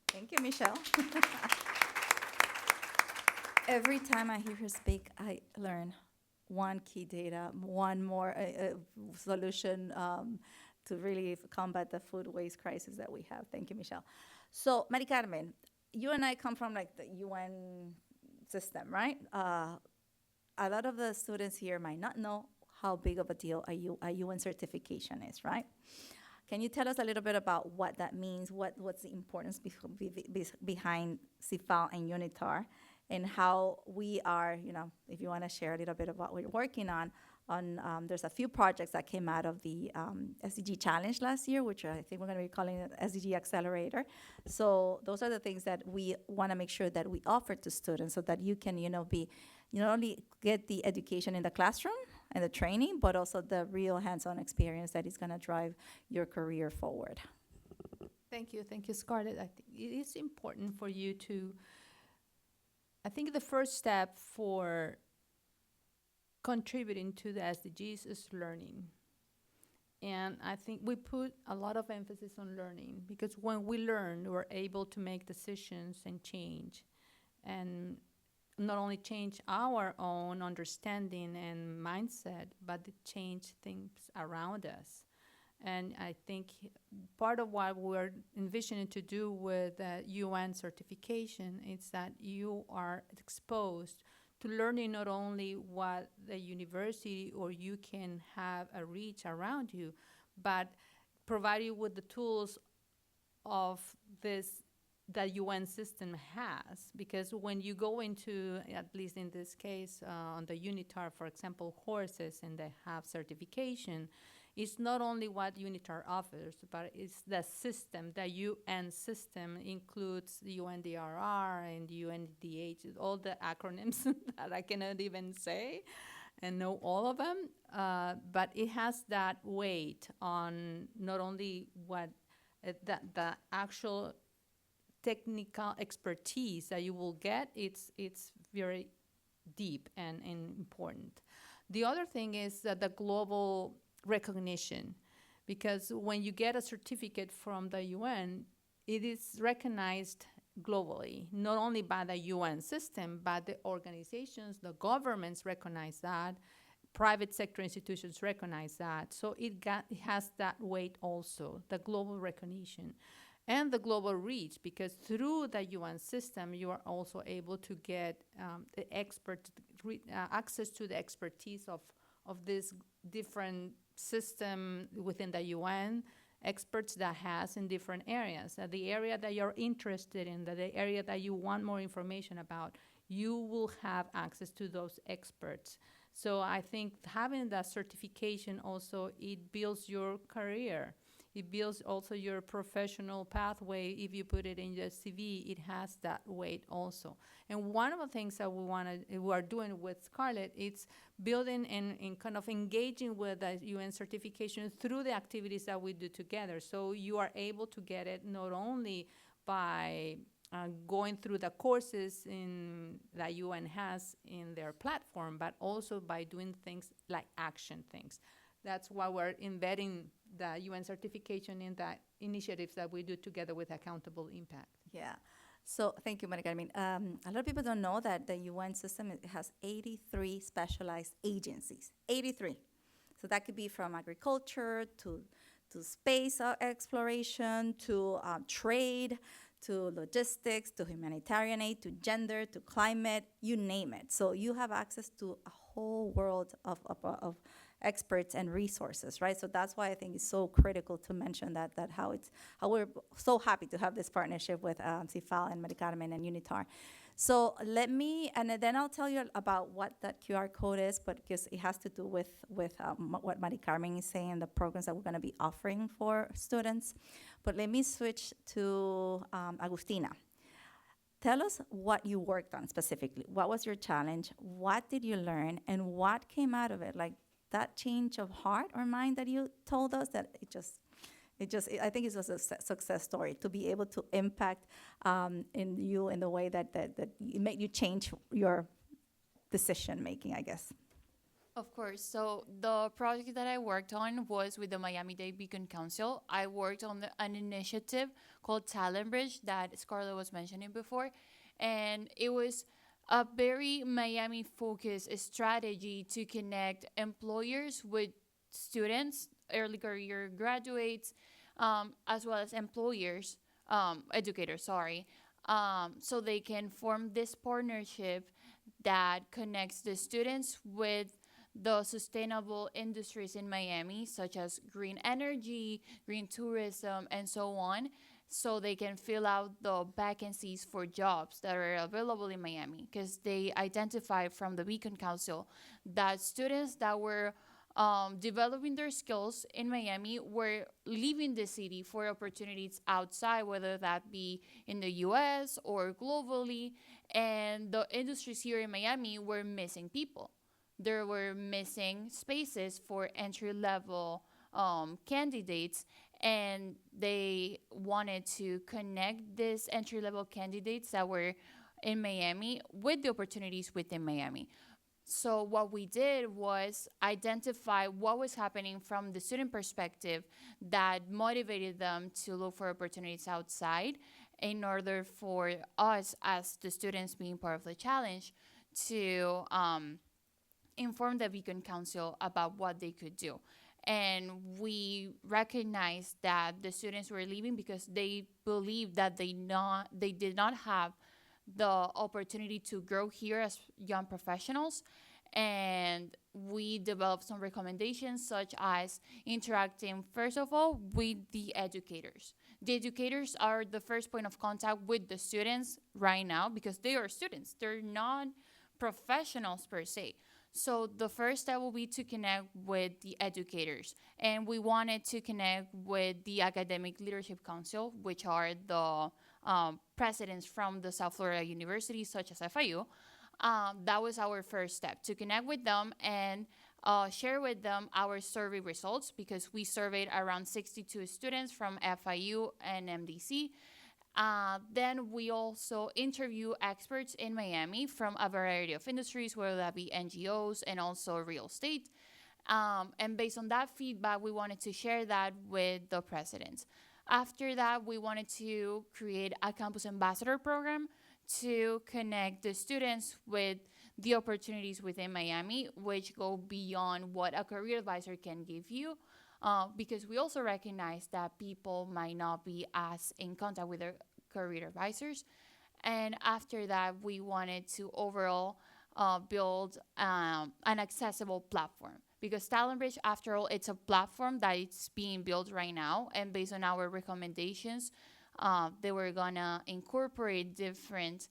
Thank you, Michelle. Every time I hear her speak, I learn one key data, one more solution to really combat the food waste crisis that we have. Thank you, Michelle. So, Mari Carmen, you and I come from like the UN system, right? A lot of the students here might not know how big of a deal a UN certification is, right? Can you tell us a little bit about what that means? What's the importance behind CIFAL and UNITAR, and how we are, if you want to share a little bit about what you're working on there's a few projects that came out of the SDG Challenge last year, which I think we're going to be calling it SDG Accelerator. So those are the things that we want to make sure that we offer to students, so that you can, be not only get the education in the classroom and the training, but also the real hands-on experience that is going to drive your career forward. Thank you, Scarlett. I think it is important for you to, I think the first step for contributing to the SDGs is learning. And I think we put a lot of emphasis on learning, because when we learn, we're able to make decisions and change. And not only change our own understanding and mindset, but to change things around us. And I think part of what we're envisioning to do with the UN certification is that you are exposed to learning not only what the university or you can have a reach around you, but provide you with the tools of this that UN system has. Because when you go into, at least in this case, on the UNITAR, for example, courses, and they have certification, it's not only what UNITAR offers, but it's the system. The UN system includes the UNDRR and UNDH, all the acronyms that I cannot even say and know all of them. But it has that weight on not only what the actual technical expertise that you will get, it's very deep and important. The other thing is that the global recognition, because when you get a certificate from the UN, it is recognized globally, not only by the UN system, but the organizations, the governments recognize that, private sector institutions recognize that. So it has that weight also, the global recognition. And the global reach, because through the UN system, you are also able to get access to the expertise of this different system within the UN, experts that has in different areas. The area that you're interested in, the area that you want more information about, you will have access to those experts. So I think having that certification also, it builds your career. It builds also your professional pathway. If you put it in your CV, it has that weight also. And one of the things that we are doing with Scarlett, it's building and kind of engaging with the UN certification through the activities that we do together. So you are able to get it not only by going through the courses that UN has in their platform, but also by doing things like action things. That's why we're embedding the UN certification in the initiatives that we do together with Accountable Impact. Yeah. So thank you, Maria Carmen. A lot of people don't know that the UN system has 83 specialized agencies. 83. So that could be from agriculture to space exploration, to trade, to logistics, to humanitarian aid, to gender, to climate, you name it. So you have access to a whole world of experts and resources, right? So that's why I think it's so critical to mention that how we're so happy to have this partnership with CIFAL and Mari Carmen and UNITAR. So and then I'll tell you about what that QR code is, but because it has to do with what Mari Carmen is saying, the programs that we're going to be offering for students. But let me switch to Agustina. Tell us what you worked on specifically. What was your challenge? What did you learn? And what came out of it? Like that change of heart or mind that you told us, that I think it was a success story to be able to impact in the way that it made you change your decision making, I guess. Of course. So the project that I worked on was with the Miami-Dade Beacon Council. I worked on an initiative called Talent Bridge that Scarlett was mentioning before. And it was a very Miami-focused strategy to connect employers with students, early career graduates, as well as employers, educators, so they can form this partnership that connects the students with the sustainable industries in Miami, such as green energy, green tourism, and so on, so they can fill out the vacancies for jobs that are available in Miami, because they identified from the Beacon Council that students that were developing their skills in Miami were leaving the city for opportunities outside, whether that be in the US or globally, and the industries here in Miami were missing people. There were missing spaces for entry-level candidates, and they wanted to connect these entry-level candidates that were in Miami with the opportunities within Miami. So what we did was identify what was happening from the student perspective that motivated them to look for opportunities outside, in order for us as the students being part of the challenge to inform the Beacon Council about what they could do. And we recognized that the students were leaving because they believed that they did not have the opportunity to grow here as young professionals. And we developed some recommendations, such as interacting, first of all, with the educators. The educators are the first point of contact with the students right now, because they are students. They're not professionals per se. So the first step will be to connect with the educators. And we wanted to connect with the Academic Leadership Council, which are the presidents from the South Florida universities, such as FIU. That was our first step, to connect with them and share with them our survey results, because we surveyed around 62 students from FIU and MDC. Then we also interview experts in Miami from a variety of industries, whether that be NGOs and also real estate. And based on that feedback, we wanted to share that with the presidents. After that, we wanted to create a campus ambassador program to connect the students with the opportunities within Miami, which go beyond what a career advisor can give you. Because we also recognize that people might not be as in contact with their career advisors. And after that, we wanted to overall build an accessible platform. Because Talent Bridge, after all, it's a platform that it's being built right now. And based on our recommendations, they were gonna incorporate different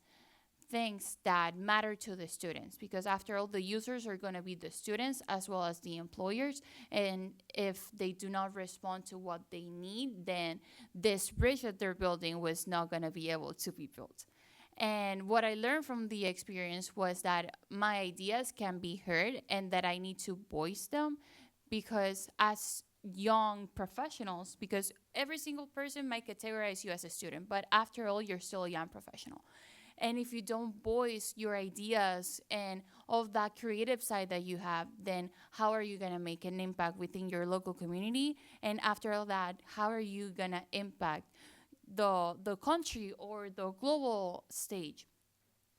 things that matter to the students, because after all, the users are going to be the students as well as the employers. And if they do not respond to what they need, then this bridge that they're building was not going to be able to be built. And what I learned from the experience was that my ideas can be heard and that I need to voice them, because as young professionals, because every single person might categorize you as a student, but after all, you're still a young professional. And if you don't voice your ideas and all of that creative side that you have, then how are you going to make an impact within your local community? And after all that, how are you going to impact the country or the global stage?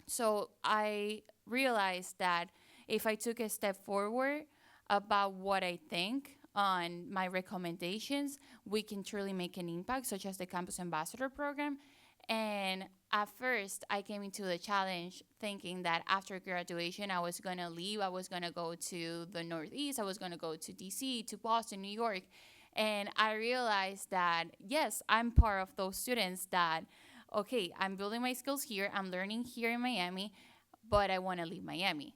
So I realized that if I took a step forward about what I think on my recommendations, we can truly make an impact, such as the Campus Ambassador Program. And at first, I came into the challenge thinking that after graduation, I was going to leave. I was going to go to the Northeast. I was going to go to DC, to Boston, New York. And I realized that, yes, I'm part of those students that, okay, I'm building my skills here. I'm learning here in Miami, but I want to leave Miami.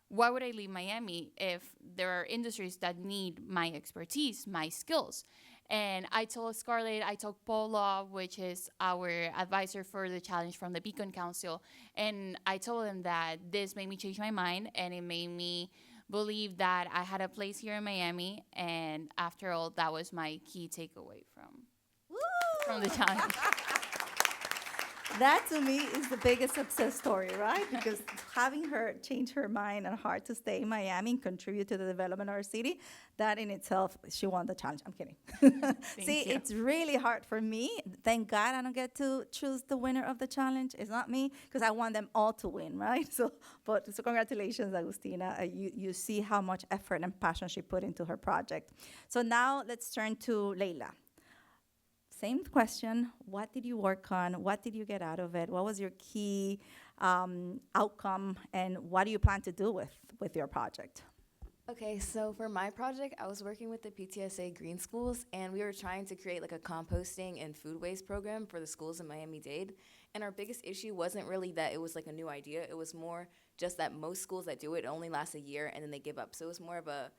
Why would I leave Miami if there are industries that need my expertise, my skills? And I told Scarlett, I told Paula, which is our advisor for the challenge from the Beacon Council, and I told them that this made me change my mind, and it made me believe that I had a place here in Miami. And after all, that was my key takeaway from the challenge. That to me is the biggest success story, right? Because having her change her mind and heart to stay in Miami and contribute to the development of our city, that in itself, she won the challenge. I'm kidding. See, it's really hard for me. Thank God I don't get to choose the winner of the challenge. It's not me, because I want them all to win, right? So congratulations, Agustina. You see how much effort and passion she put into her project. So now let's turn to Leila. Same question. What did you work on? What did you get out of it? What was your key outcome? And what do you plan to do with your project? Okay, so for my project, I was working with the PTSA Green Schools, and we were trying to create like a composting and food waste program for the schools in Miami-Dade. And our biggest issue wasn't really that it was like a new idea. It was more just that most schools that do it only last a year and then they give up. So it was more of a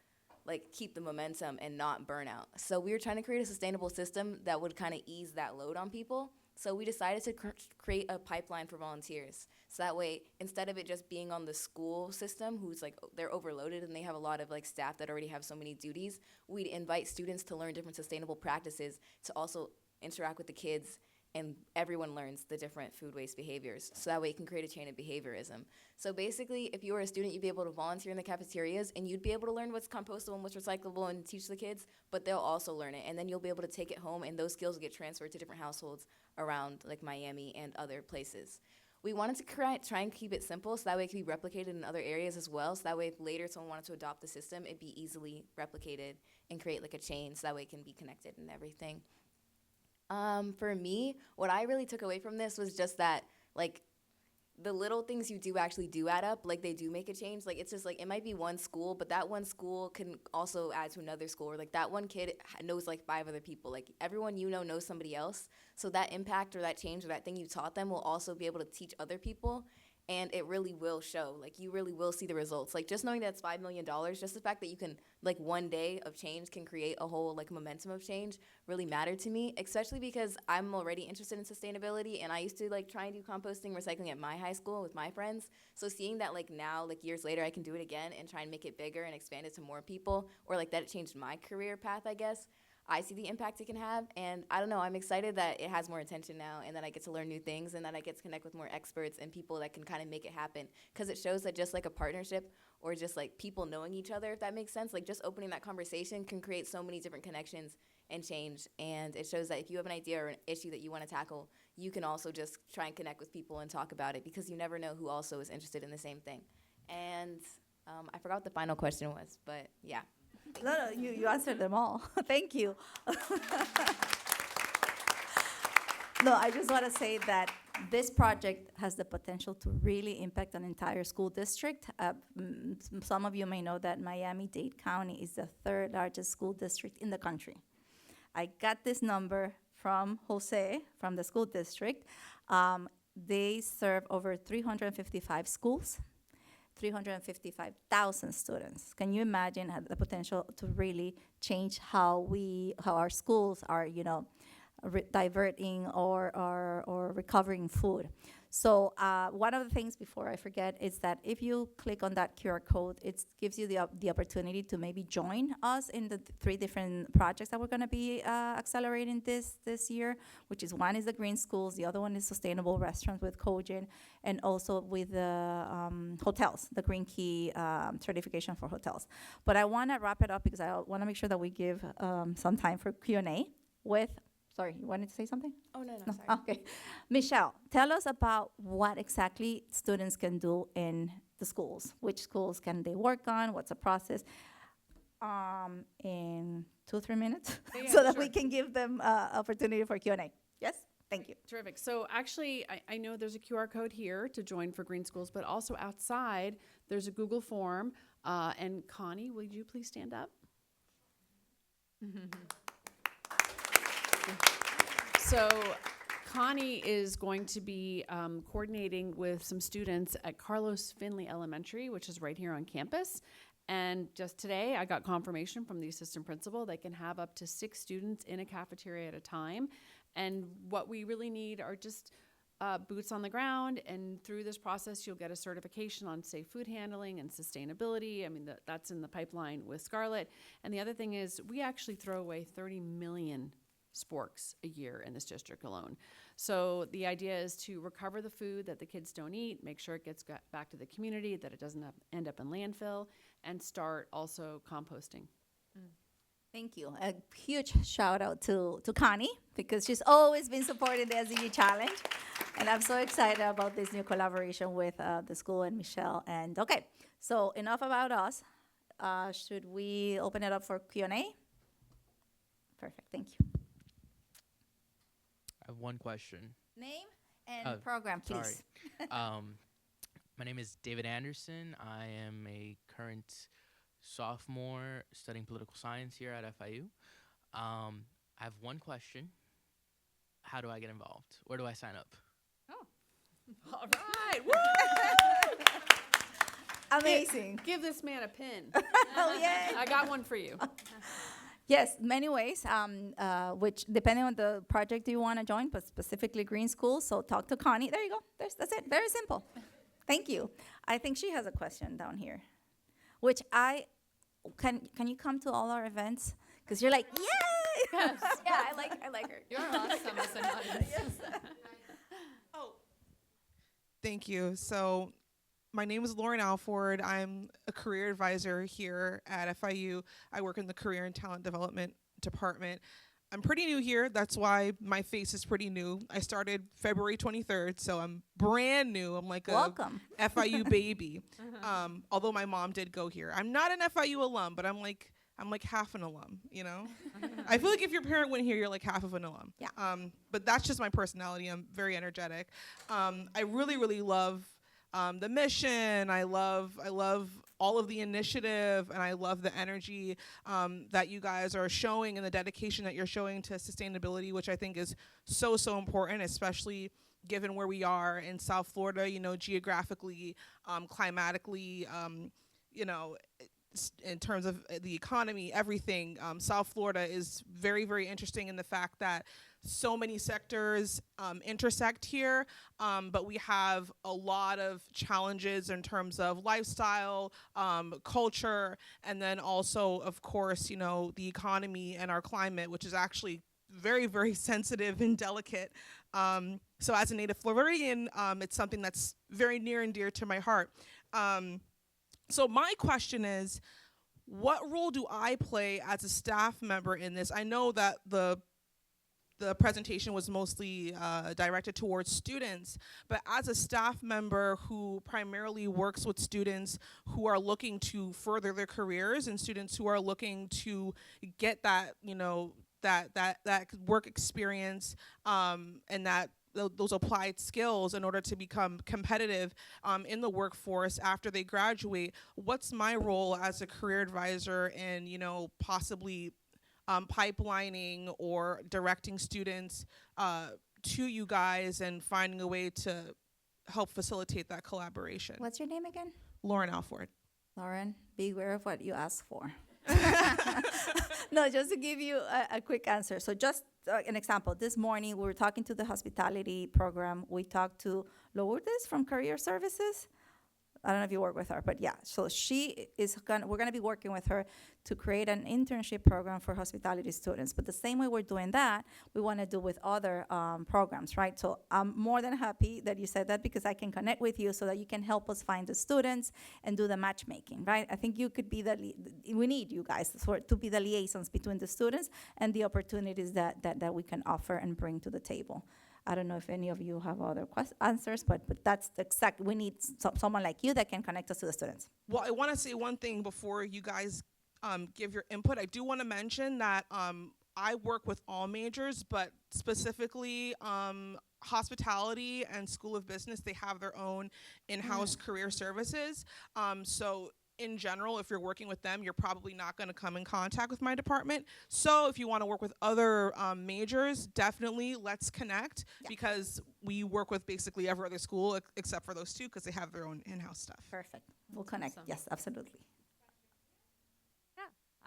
like keep the momentum and not burn out. So we were trying to create a sustainable system that would kind of ease that load on people. So we decided to create a pipeline for volunteers. So that way, instead of it just being on the school system, who's like, they're overloaded and they have a lot of like staff that already have so many duties, we'd invite students to learn different sustainable practices to also interact with the kids, and everyone learns the different food waste behaviors. So that way it can create a chain of behaviorism. So basically, if you were a student, you'd be able to volunteer in the cafeterias, and you'd be able to learn what's compostable and what's recyclable and teach the kids, but they'll also learn it. And then you'll be able to take it home, and those skills will get transferred to different households around like Miami and other places. We wanted to try and keep it simple, so that way it can be replicated in other areas as well, so that way if later someone wanted to adopt the system, it'd be easily replicated and create like a chain, so that way it can be connected and everything. For me, what I really took away from this was just that, like, the little things you do actually do add up. Like, they do make a change. Like, it's just, like, it might be one school, but that one school can also add to another school. Or, like, that one kid knows, like, 5 other people. Like, everyone you know knows somebody else. So that impact or that change or that thing you taught them will also be able to teach other people. And it really will show. Like, you really will see the results. Like, just knowing that's $5 million, just the fact that you can, like, one day of change can create a whole, like, momentum of change really mattered to me, especially because I'm already interested in sustainability, and I used to, like, try and do composting, recycling at my high school with my friends. So seeing that, like, now, like, years later, I can do it again and try and make it bigger and expand it to more people, or, like, that it changed my career path, I guess, I see the impact it can have, and I don't know, I'm excited that it has more attention now, and that I get to learn new things, and that I get to connect with more experts and people that can kind of make it happen, because it shows that just like a partnership or just like people knowing each other, if that makes sense, like just opening that conversation can create so many different connections and change, and it shows that if you have an idea or an issue that you want to tackle, you can also just try and connect with people and talk about it, because you never know who also is interested in the same thing. And I forgot what the final question was, but yeah. No, you answered them all. Thank you. No, I just want to say that this project has the potential to really impact an entire school district. Some of you may know that Miami-Dade County is the 3rd largest school district in the country. I got this number from Jose, from the school district. They serve over 355 schools. 355,000 students. Can you imagine the potential to really change how our schools are, diverting or recovering food? So one of the things, before I forget, is that if you click on that QR code, it gives you the opportunity to maybe join us in the 3 different projects that we're going to be accelerating this year, which is one is the green schools, the other one is sustainable restaurants with Cogent, and also with the hotels, the Green Key certification for hotels. But I want to wrap it up because I want to make sure that we give some time for Q&A with. Sorry, you wanted to say something? Oh, no, sorry. Okay. Michelle, tell us about what exactly students can do in the schools. Which schools can they work on? What's the process? In 2-3 minutes, Yeah, so that sure. we can give them opportunity for Q&A. Yes? Thank you. Terrific. So actually, I know there's a QR code here to join for Green Schools, but also outside, there's a Google form. And Connie, will you please stand up? So Connie is going to be coordinating with some students at Carlos Finley Elementary, which is right here on campus. And just today, I got confirmation from the assistant principal they can have up to 6 students in a cafeteria at a time. And what we really need are just boots on the ground. And through this process, you'll get a certification on safe food handling and sustainability. I mean, that's in the pipeline with Scarlett. And the other thing is we actually throw away 30 million sporks a year in this district alone. So the idea is to recover the food that the kids don't eat, make sure it gets back to the community, that it doesn't end up in landfill, and start also composting. Thank you. A huge shout out to Connie, because she's always been supporting the SDG Challenge. And I'm so excited about this new collaboration with the school and Michelle. And okay, so enough about us. Should we open it up for Q&A? Perfect, thank you. I have one question. Name and program, please. Sorry. My name is David Anderson. I am a current sophomore studying political science here at FIU. I have one question. How do I get involved? Where do I sign up? Oh, all right. Woo! Amazing. Give this man a pin. Oh, yeah. I got one for you. Yes, many ways, which depending on the project you want to join, but specifically Green Schools. So talk to Connie. There you go. That's it. Very simple. Thank you. I think she has a question down here, which can you come to all our events? Because you're like, yay! Yes. Yeah, I like her. You're awesome as an audience. Yes. Oh, thank you. So my name is Lauren Alford. I'm a career advisor here at FIU. I work in the Career and Talent Development Department. I'm pretty new here. That's why my face is pretty new. I started February 23rd, so I'm brand new. I'm like Welcome. a FIU baby. Although my mom did go here. I'm not an FIU alum, but I'm like half an alum, you know? I feel like if your parent went here, you're like half of an alum. Yeah. But that's just my personality. I'm very energetic. I really, really love the mission. I love all of the initiative, and I love the energy that you guys are showing and the dedication that you're showing to sustainability, which I think is so important, especially given where we are in South Florida, you know, geographically, climatically, you know, in terms of the economy, everything. South Florida is very, very interesting in the fact that so many sectors intersect here, but we have a lot of challenges in terms of lifestyle, culture, and then also, of course, you know, the economy and our climate, which is actually very, very sensitive and delicate. So as a native Floridian, it's something that's very near and dear to my heart. So my question is, what role do I play as a staff member in this? I know that the presentation was mostly directed towards students, but as a staff member who primarily works with students who are looking to further their careers and students who are looking to get that, you know, that work experience and that those applied skills in order to become competitive in the workforce after they graduate, what's my role as a career advisor in, you know, possibly pipelining or directing students to you guys and finding a way to help facilitate that collaboration? What's your name again? Lauren Alford. Lauren, be aware of what you ask for. No, just to give you a quick answer. So just an example, this morning we were talking to the hospitality program. We talked to Lourdes from Career Services. I don't know if you work with her, but yeah. So we're gonna be working with her to create an internship program for hospitality students. But the same way we're doing that, we wanna do with other programs, right? So I'm more than happy that you said that, because I can connect with you so that you can help us find the students and do the matchmaking, right? I think you could be we need you guys to be the liaisons between the students and the opportunities that we can offer and bring to the table. I don't know if any of you have other answers, but that's exactly, we need someone like you that can connect us to the students. Well, I want to say one thing before you guys give your input. I do want to mention that I work with all majors, but specifically hospitality and School of Business, they have their own in-house career services. So in general, if you're working with them, you're probably not going to come in contact with my department. So if you want to work with other majors, definitely let's connect, because we work with basically every other school except for those two, because they have their own in-house stuff. Perfect. We'll connect. Awesome. Yes, absolutely.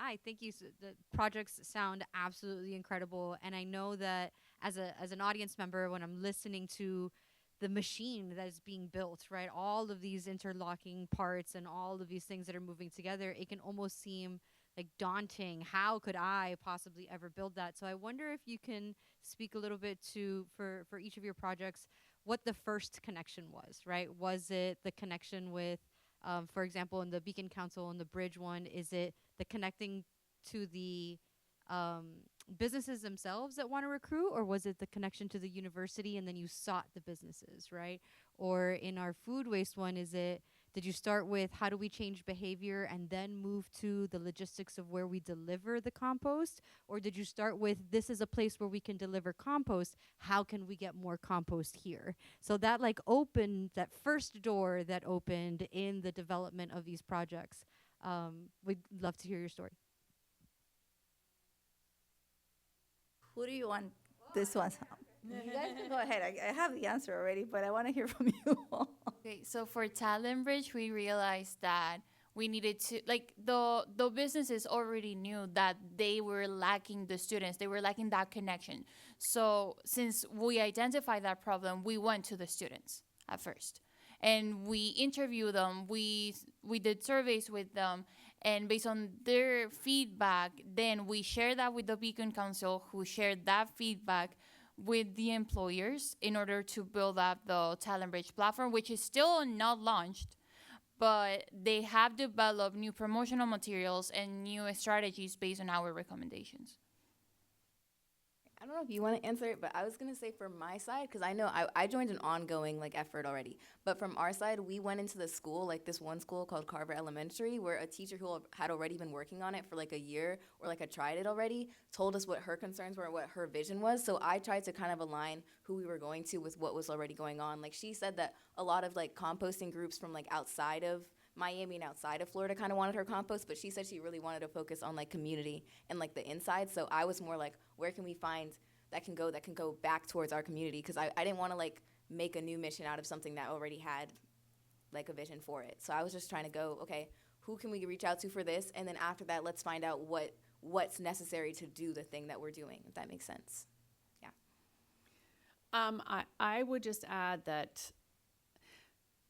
Hi, thank you. So the projects sound absolutely incredible, and I know that as an audience member, when I'm listening to the machine that is being built, right, all of these interlocking parts and all of these things that are moving together, it can almost seem like daunting. How could I possibly ever build that? So I wonder if you can speak a little bit to for each of your projects, what the first connection was, right? Was it the connection with for example, in the Beacon Council and the Bridge one, is it the connecting to the businesses themselves that want to recruit, or was it the connection to the university and then you sought the businesses, right? Or in our food waste one, did you start with how do we change behavior and then move to the logistics of where we deliver the compost? Or did you start with this is a place where we can deliver compost, how can we get more compost here? So that opened, that first door that opened in the development of these projects. We'd love to hear your story. Who do you want this one? You guys can go ahead. I have the answer already, but I want to hear from you all. Okay, so for Talent Bridge, we realized that we needed to, the businesses already knew that they were lacking the students. They were lacking that connection. So since we identified that problem, we went to the students at first. And we interviewed them. We did surveys with them. And based on their feedback, then we shared that with the Beacon Council, who shared that feedback with the employers in order to build up the Talent Bridge platform, which is still not launched, but they have developed new promotional materials and new strategies based on our recommendations. I don't know if you want to answer it, but I was going to say for my side, because I know I joined an ongoing effort already. But from our side, we went into the school, this one school called Carver Elementary, where a teacher who had already been working on it for a year or had tried it already, told us what her concerns were, what her vision was. So I tried to kind of align who we were going to with what was already going on. She said that a lot of composting groups from outside of Miami and outside of Florida kind of wanted her compost, but she said she really wanted to focus on community and the inside. So I was more where can we find that can go back towards our community? Because I didn't want to make a new mission out of something that already had a vision for it. So I was just trying to go, okay, who can we reach out to for this? And then after that, let's find out what's necessary to do the thing that we're doing, if that makes sense. Yeah. I would just add that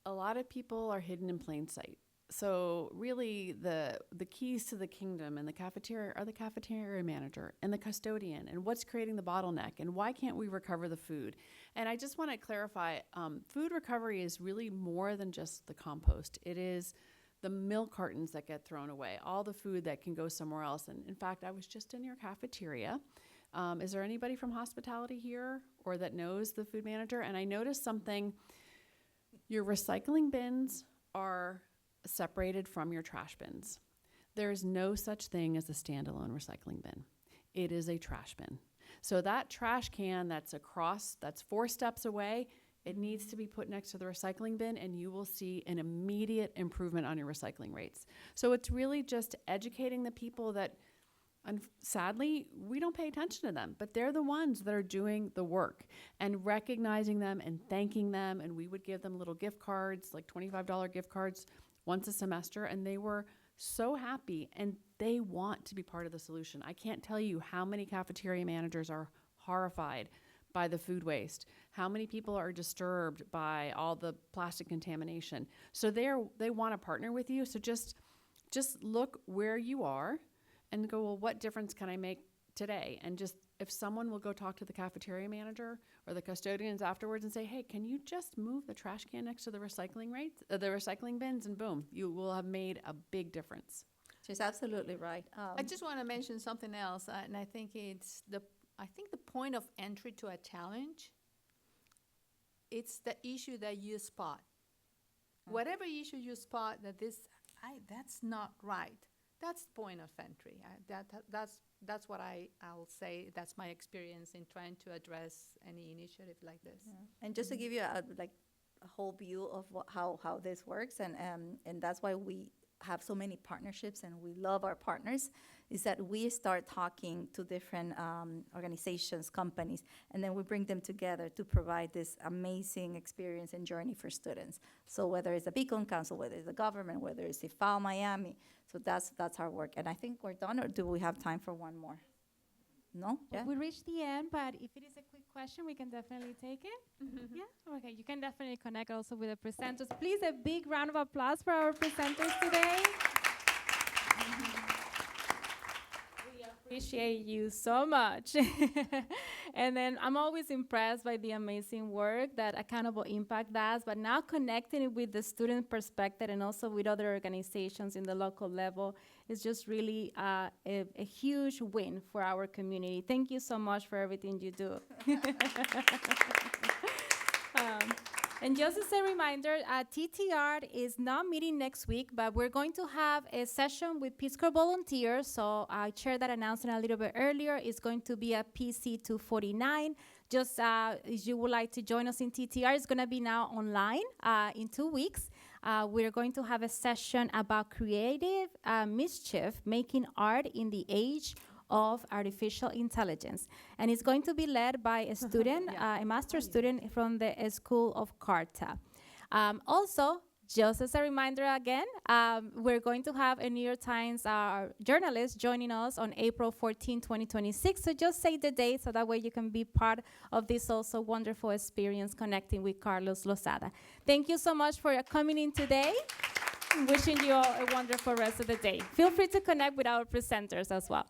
a lot of people are hidden in plain sight. So really the keys to the kingdom and the cafeteria are the cafeteria manager and the custodian, and what's creating the bottleneck, and why can't we recover the food? And I just want to clarify, food recovery is really more than just the compost. It is the milk cartons that get thrown away, all the food that can go somewhere else. And in fact, I was just in your cafeteria. Is there anybody from hospitality here or that knows the food manager? And I noticed something. Your recycling bins are separated from your trash bins. There's no such thing as a standalone recycling bin. It is a trash bin. So that trash can that's 4 steps away, it needs to be put next to the recycling bin, and you will see an immediate improvement on your recycling rates. So it's really just educating the people that, sadly, we don't pay attention to them, but they're the ones that are doing the work, and recognizing them and thanking them. And we would give them little gift cards, $25 gift cards once a semester, and they were so happy, and they want to be part of the solution. I can't tell you how many cafeteria managers are horrified by the food waste, how many people are disturbed by all the plastic contamination. So they want to partner with you. So just look where you are and go, well, what difference can I make today? And just, if someone will go talk to the cafeteria manager or the custodians afterwards and say, hey, can you just move the trash can next to the recycling bins, and boom, you will have made a big difference. She's absolutely right. I just want to mention something else, and I think the point of entry to a challenge, it's the issue that you spot. Whatever issue you spot that's not right, that's point of entry. That's what I'll say. That's my experience in trying to address any initiative like this. Yeah. And just to give you a whole view of how this works, and that's why we have so many partnerships and we love our partners, is that we start talking to different organizations, companies, and then we bring them together to provide this amazing experience and journey for students. So whether it's the Beacon Council, whether it's the government, whether it's CIFAL Miami, so that's our work. And I think we're done, or do we have time for one more? No? Yeah? We reached the end, but if it is a quick question, we can definitely take it. Yeah? Okay, you can definitely connect also with the presenters. Please, a big round of applause for our presenters today. We appreciate you so much. And then I'm always impressed by the amazing work that Accountable Impact does, but now connecting it with the student perspective and also with other organizations in the local level is just really a huge win for our community. Thank you so much for everything you do. And just as a reminder, TTR is not meeting next week, but we're going to have a session with Peace Corps volunteers. So I shared that announcement a little bit earlier. It's going to be at PC 249. Just if you would like to join us in TTR, it's going to be now online in 2 weeks. We're going to have a session about creative mischief, making art in the age of artificial intelligence. And it's going to be led by a student, a master's student from the School of Carta. Also, just as a reminder again, we're going to have a New York Times journalist joining us on April 14, 2026. So just say the date so that way you can be part of this also wonderful experience connecting with Carlos Lozada. Thank you so much for coming in today. Wishing you all a wonderful rest of the day. Feel free to connect with our presenters as well.